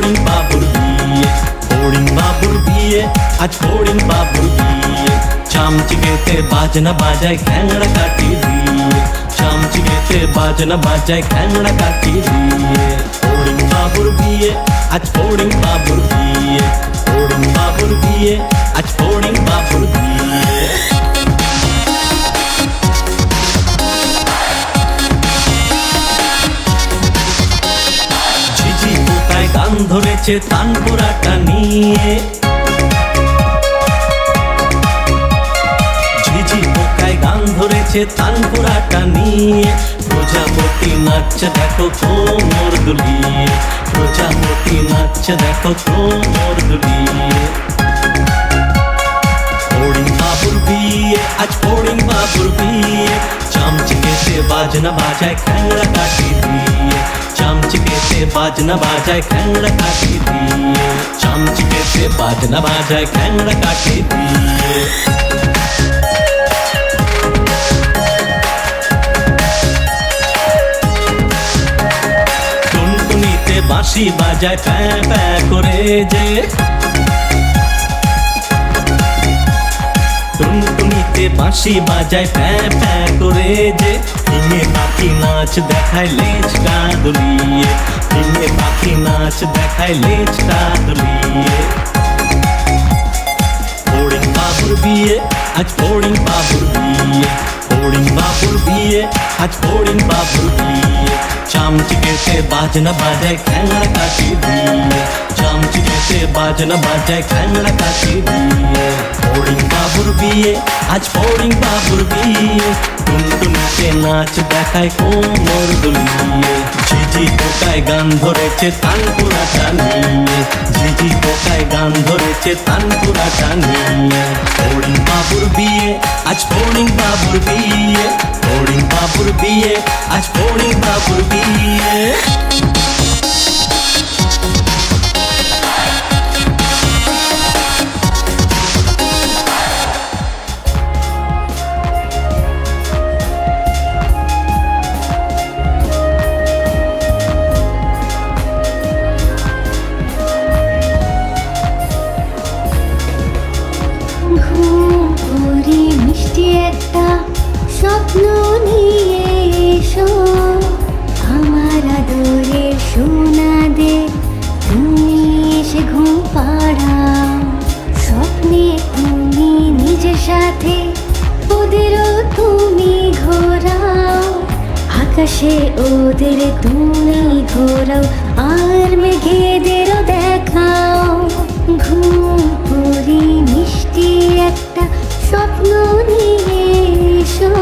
ফড়িং বাবুর বিয়ে, ফড়িং বাবুর বিয়ে, আজ ফড়িং বাবুর বিয়ে। চামচিকেতে বাজনা বাজায় খ্যাংড়া কাঠি দিয়ে, চামচিকেতে বাজনা বাজায় খ্যাংড়া কাঠি দিয়ে। ফড়িং বাবুর বিয়ে, আজ ফড়িং বাবুর বিয়ে, ফড়িং বাবুর বিয়ে, আজ ফড়িং বাবুর বিয়ে। ঝিঝি পোকায় গান ধরেছে তানপুরাটা নিয়ে, ঝিঝি পোকায় গান ধরেছে তানপুরাটা নিয়ে। প্রজাপতি নাচছে দেখো কোমর দুলিয়ে, প্রজাপতি নাচছে দেখো কোমর দুলিয়ে। ফড়িং বাবুর বিয়ে, আজ ফড়িং বাবুর বিয়ে। চামচিকেতে বাজনা বাজায় খ্যাংড়া কাঠি দিয়ে, চামচিকেতে বাজনা বাজায় খ্যাংড়া কাঠি দিয়ে, চামচিকেতে বাজনা বাজায় খ্যাংড়া কাঠি দিয়ে। টুনটুনিতে বাঁশি বাজায় প্যাঁ প্যাঁ করে যে, টুনটুনিতে বাঁশি বাজায় প্যাঁ প্যাঁ করে যে। ফিঙে পাখি নাচ দেখায় লেজটা দুলিয়ে, ফিঙে পাখি নাচ দেখায় লেজটা দুলিয়ে। ফড়িং বাবুর বিয়ে, আজ ফড়িং বাবুর বিয়ে, ফড়িং বাবুর বিয়ে, আজ ফড়িং বাবুর বিয়ে। চামচিকেতে বাজনা বাজায় খ্যাংড়া কাঠি দিয়ে, চামচিকেতে বাজনা বাজায় খ্যাংড়া কাঠি দিয়ে। ফড়িং বাবুর বিয়ে, আজ ফড়িং বাবুর বিয়ে। টুনটুনিতে নাচ দেখায় কোমর দুলিয়ে, ঝিঝি পোকায় গান ধরেছে তানপুরাটা নিয়ে, ঝিঝি পোকায় গান ধরেছে তানপুরাটা নিয়ে। ফড়িং বাবুর বিয়ে, আজ ফড়িং বাবুর বিয়ে, ফড়িং বাবুর বিয়ে, আজ ফড়িং বাবুর বিয়ে। স্বপ্ন নিয়ে এসো, আমার আদরের সোনা দে, তুমি এসে ঘুম পাড়াও। স্বপ্নে তুমি নিজের সাথে ওদেরও তুমি ঘোরাও, আকাশে ওদের তুমি ঘোরাও, আর মেঘেদেরও দেখাও। ঘুম পড়ি মিষ্টি একটা স্বপ্ন নিয়ে এসো,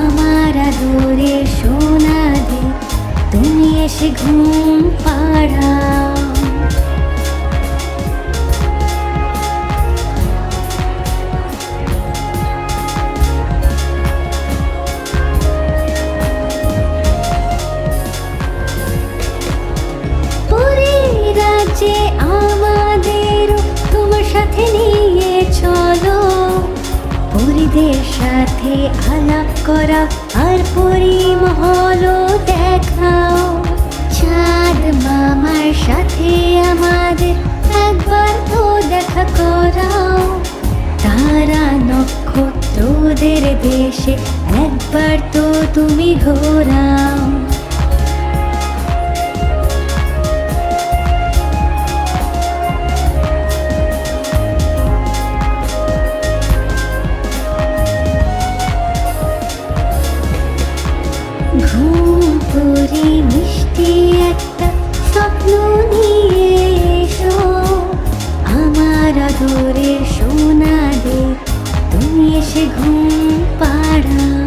আমার আদরের সোনা দে, তুমি এসে ঘুম পাড়াও। পরের রাজ্যে আমাদেরও তোমার সাথে নিয়ে চলো, পরিদের সাথে আলাপ করা আর পরিমহলও দেখাও। চাঁদ মামার সাথে আমাদের একবার তো দেখা করাও, তারা নক্ষত্রদের দেশে একবার তো তুমি ঘোরাও। ঘুম পড়ি মিষ্টি একটা স্বপ্ন নিয়ে এসো, আমার আদরের সোনা দে, তুমি এসে ঘুম পাড়াও।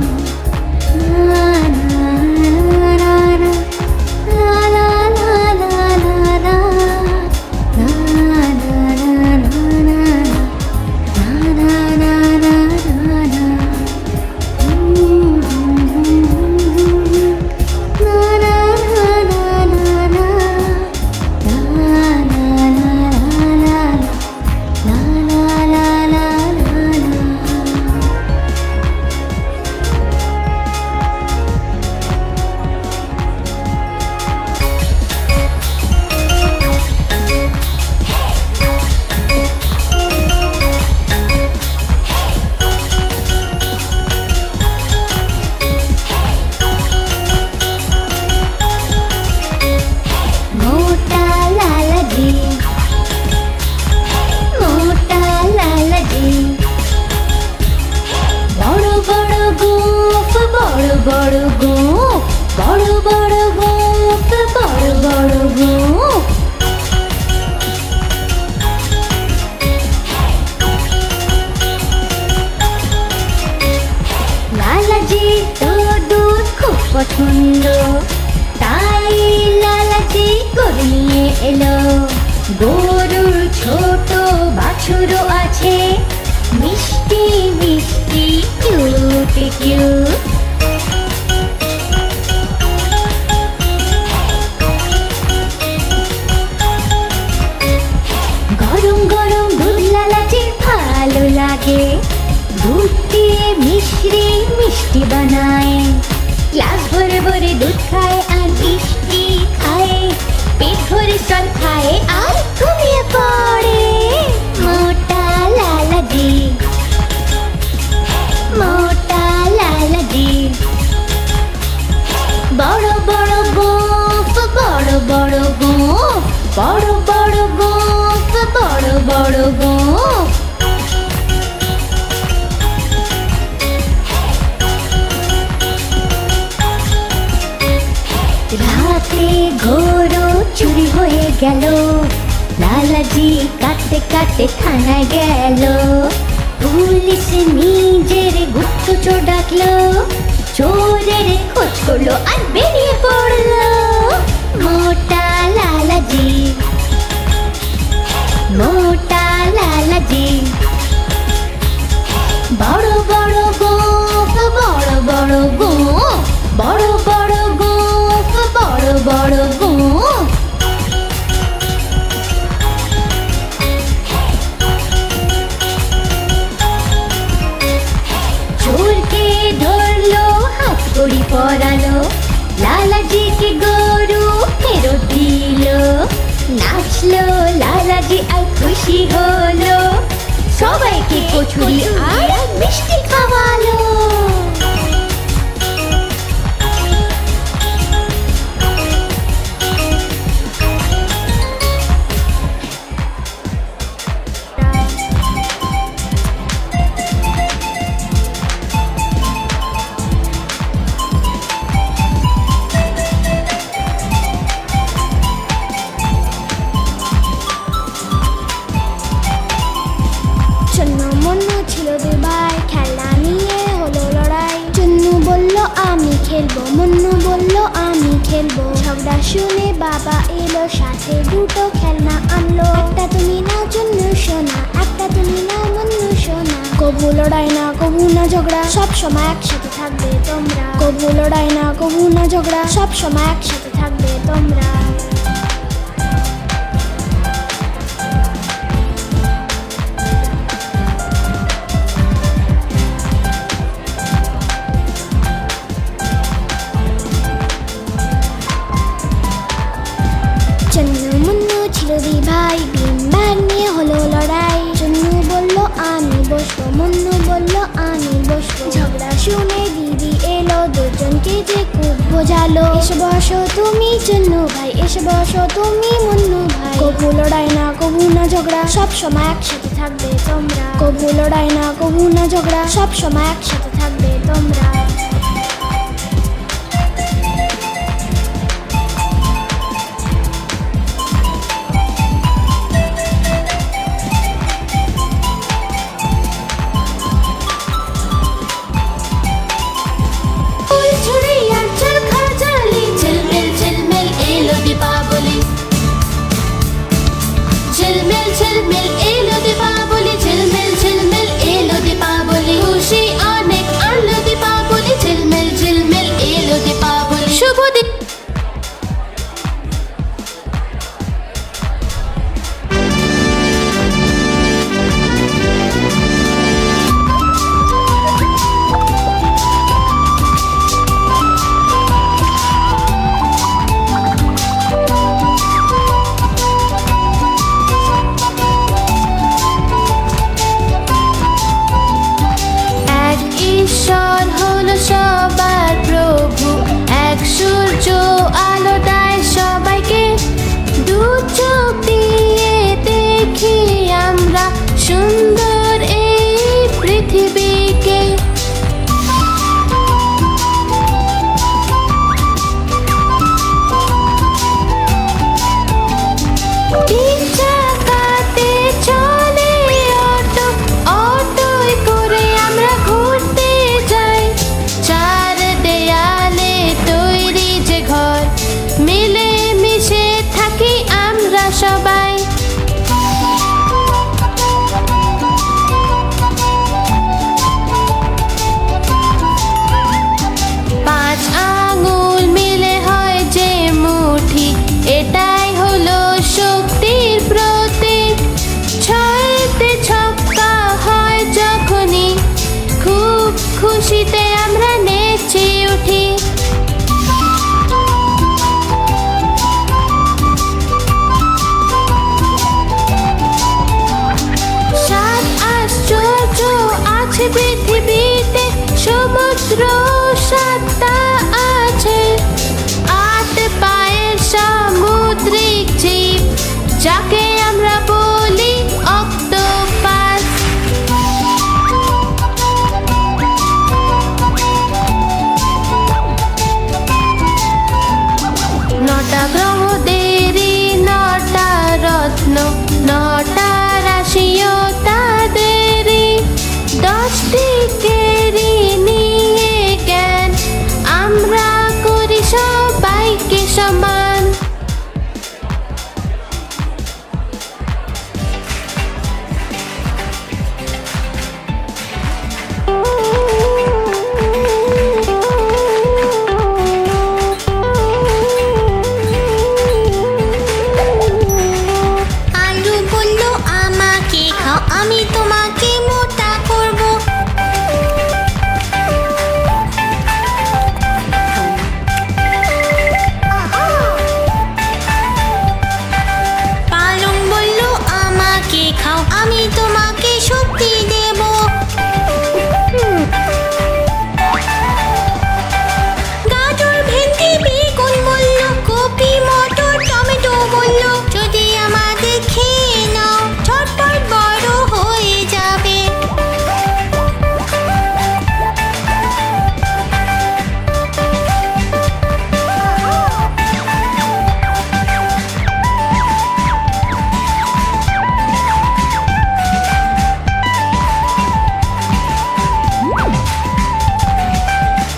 না না না এলো। গরুর ছোট বাছুরও আছে, মিষ্টি মিষ্টি কিউট কিউট। গরম গরম দুধ লালাচির ভালো লাগে, দুধ দিয়ে মিশ্রি মিষ্টি বানায়। গ্লাস ভরে ভরে দুধ খায় আর মিষ্টি খায়, পেট ভরে স্টল খায় আর ঘুমিয়ে পড়ে। মোটা লালাজি, মোটা লালাজি। বড় বড় গোঁফ, বড় বড় গোঁফ, বড় বড় গোঁফ, বড় বড় গোঁফ। রাতে গরু চুরি হয়ে গেল, লালাজি কাটতে কাটতে থানায় গেল। পুলিশ নিজের গুপ্তচর ডাকলো, চোরের খোঁজ করলো আর বেরিয়ে পড়লো। মোটা লালাজি, মোটা লালাজি। বড় বড় গোঁফ, বড় বড় গোঁফ, বড় বড় গোঁফ, বড় বড় গোঁফ। চোরকে ধরলো, হাত কড়ি পরালো, লালাজিকে গরু ফেরত দিল। নাচলো লালাজি আর খুশি হলো, সবাইকে কচুরি আর মিষ্টি খাওয়ালো। চুন্নু মুন্নু ছিল দুই ভাই, খেলনা নিয়ে হলো লড়াই। চুন্নু বলল আমি খেলবো, মুন্নু বলল আমি খেলবো। ঝগড়া শুনে বাবা এলো, সাথে দুটো খেলনা আনলো। একটা তুমি নাও চুন্নু সোনা, একটা তুমি নাও মুন্নু সোনা। কবু লড়াই না কবু না ঝগড়া, সব সময় একসাথে থাকবে তোমরা। কবু লড়াই না কবু না ঝগড়া, সব সময় একসাথে থাকবে তোমরা। চুন্নু মুন্নু ছিল দুই ভাই, বিন ব্যাগ নিয়ে হলো লড়াই। চুন্নু বলল আমি বসবো, মুন্নু বলল আমি বসবো। ঝগড়া শুনে দিদি এলো, দুজনকে যে খুব বোঝালো। এসে বসো তুমি চুন্নু ভাই, এসে বসো তুমি মুন্নু ভাই। কবু লড়াই না কবু না ঝগড়া, সব সময় একসাথে থাকবে তোমরা। কবু লড়াই না কবু না ঝগড়া, সব সময় একসাথে থাকবে তোমরা। ঝিলমিল ঝিলমিল এলো দীপাবলি, ঝিলমিল ঝিলমিল এলো দীপাবলি। খুশি অনেক আনলো দীপাবলি। মাত্র 7টা আছে, 8 পায়ের সামুদ্রিক জীব, যাকে আমরা বলি অক্টোপাস। নটা গ্রহদেরই 9টা রত্ন, 9টা রাশিও তাদেরই, 10টি কেরি নিয়ে জ্ঞান, আমরা করি সবাইকে সমান। আলু বলল আমাকে খাও, আমি তোমাকে মোটা করব। পালং বলল আমাকে খাও, আমি তোমাকে শক্তি দেব। গাজর, ভেন্ডি, বেগুন বলল, কপি, মটর, টমেটো বলল, যদি আমাদের খেয়ে নাও ঝটপট বড় হয়ে যাবে।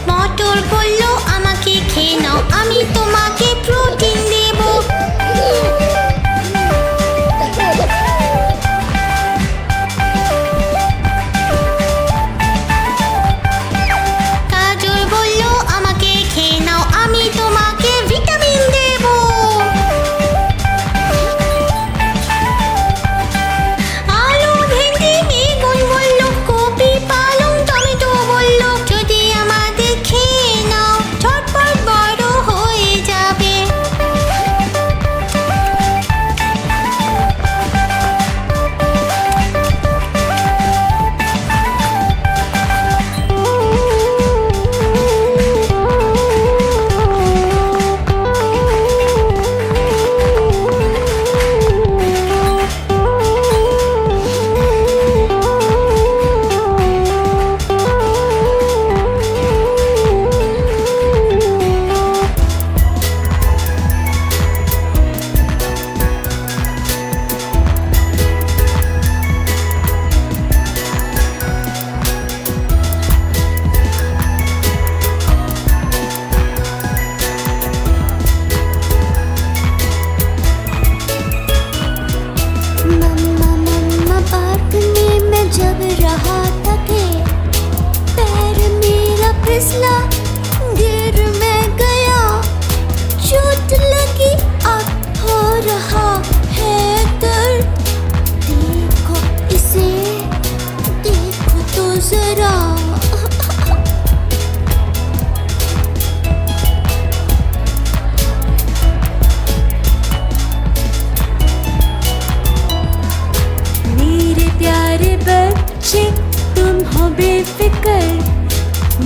মটর বলল আমাকে খেয়ে নাও, আমি তোমাকে প্রোটিন দেব। গাজর বলল আমাকে খেয়ে নাও, আমি তোমাকে ভিটামিন দেব। আলু, ভেন্ডি, বেগুন বলল, কপি, পালং, টমেটো বলল, যদি আমাদের খেয়ে নাও ঝটপট বড় হয়ে যাবে। मम्मा पार्क में मैं जब रहा थके, पैर मेरा फिसला, गिर मैं गया, चोट लगी अब हो रहा है दर्द। देखो इसे, देखो तो जरा। मेरे प्यारे बच्चे तुम हो बेफिक्र,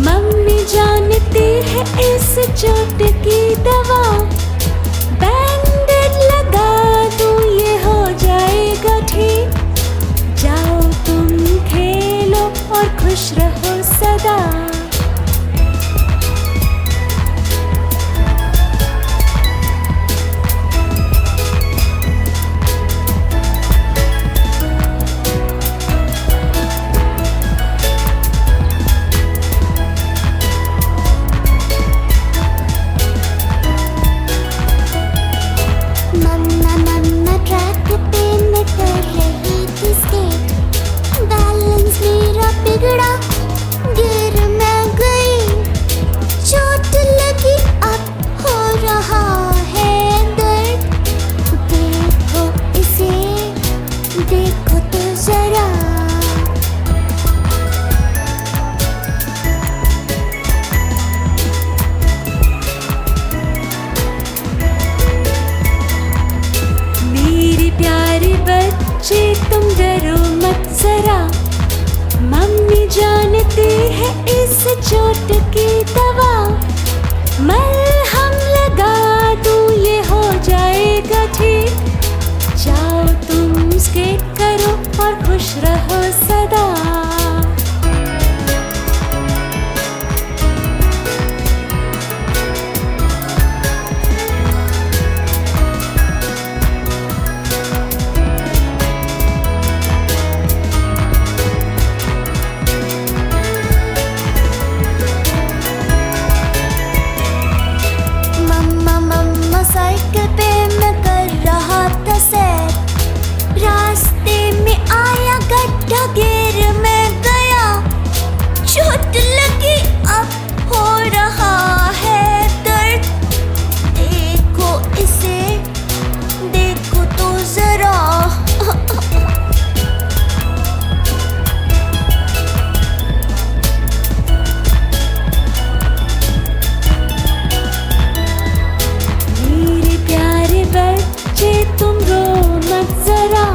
मम्मी जानती है इस चोट की दवा। बैंडेड लगा दूं ये हो जाएगा ठीक, जाओ तुम खेलो और खुश रहो सदा। है इस चोट की दवा, मलहम लगा दूं ये हो जाएगा ठीक। जाओ तुम स्केट करो और खुश रहो सदा। मम्मा साइकिल पे मैं कर रहा था सैर, रास्ते में आया गड्ढा, गिर मैं गया, चोट लगी अब हो रहा है दर्द। देखो इसे, देखो तो जरा। मेरे प्यारे बच्चे तुम रो मत जरा,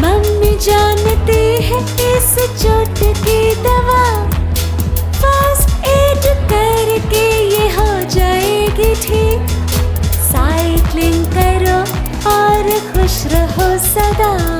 मम्मी जानती है इस चोट की दवा। फर्स्ट एड करके ये हो जाएगी ठीक। साइकिलिंग करो और खुश रहो सदा।